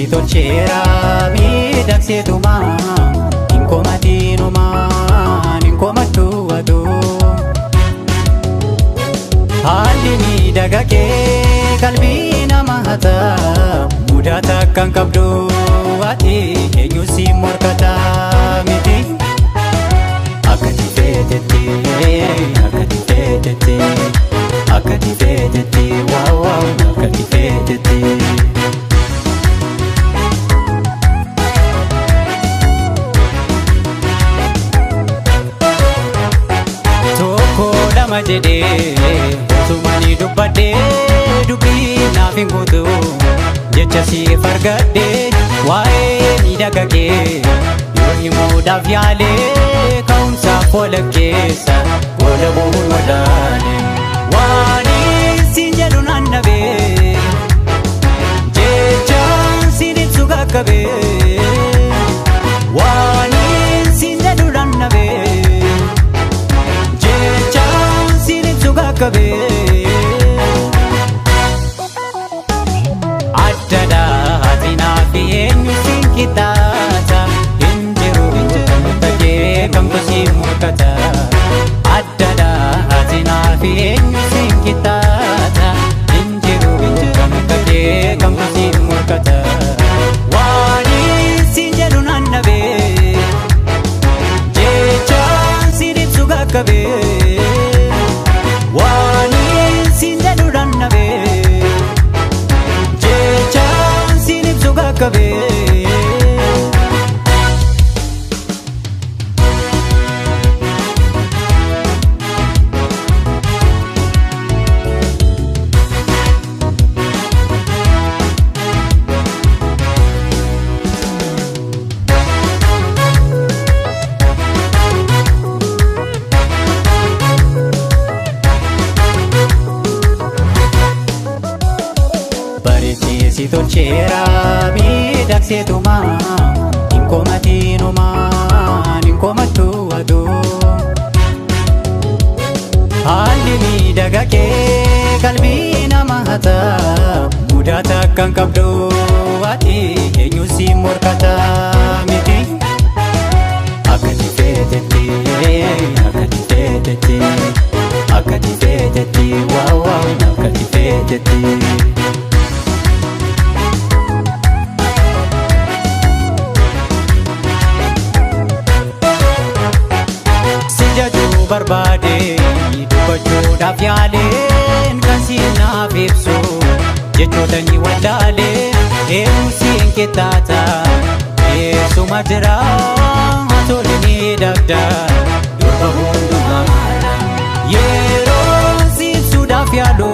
si tolcheera miidhagseetuma hin komatiinuma hin komadhu atu haalli miidhaga kee qalbii nama hata mudata akkan qabdu ati eenyu si morkata miti akkati feetetti akkati feetetti waaw akkati feetetti majede sumani dubbadde dubbii naaf hin guutu jecha si fargadde waa'ee miidhaga kee yoo himuudhaaf yaale ka'umsaaf oola keessa oola bu'uun walaale waan siin jedhu naannabe jecha siin ibsu qaqqabe waan siin jedhu naannabe kabe Adda hatina fi eenyu siin kitaata hinjiru tajee kan kusi murkata Adda hatina fi eenyu siin kitaata hinjiru tajee kan kusi murkata waan siin jedhu naannabe jecha siin ibsu qaqqabe waan siin jedhu naannabe jecha siin ibsu qaqqabe si tolcheera miidhagseetuma hin komatiinuma hin komadhu atu haalli miidhaga kee qalbii nama hata mudata akkan qabdu ati eenyu si morkata miti akkati feetetti akkati feetetti waaw akkati feetetti barbaade dubbachuudhaaf yaaleen kan siinaaf ibsu jechootni wallaale eenyu siin kitaata eessuma jira tole miidhagda durba hundumaa yeroo si ibsuudhaaf yaalu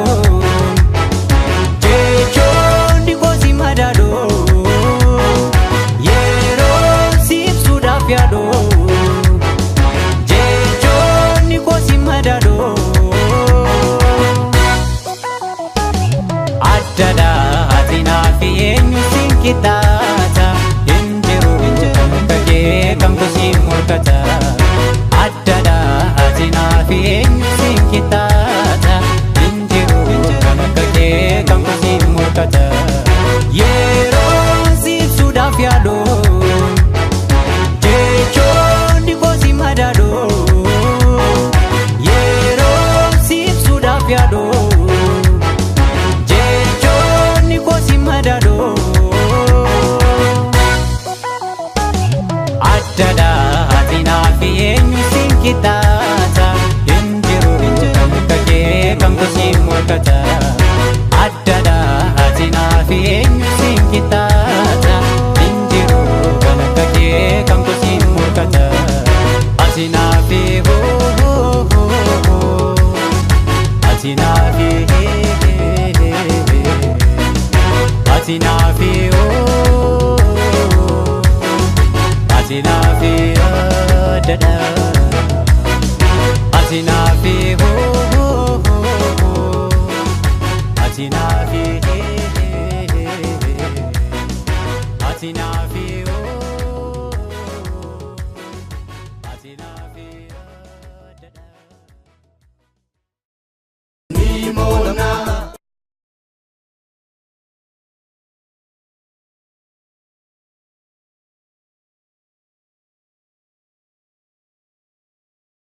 jechoonni gosi madaalu yeroo si ibsuudhaaf yaalu Adda hatina fi eenyu siin kitaata hinjiru tajee kan kusi murkata Adda hatina fi eenyu siin kitaata hinjiru tajee kan kusi murkata yeroo si ibsuudhaaf yaalu jechoonni gosi madaalu yaalu jechoonni gosi madaalu Adda hatina fi eenyu siin kitaata hinjiru tajee kan kusi murkata Adda hatina fi eenyu siin kitaata hinjiru tajee kan kusi murkata hatina fi Atinafi, Atinafi, Atinafi, Adda, Atinafi, Atinafi, Atinafi, Atinafi, Adda.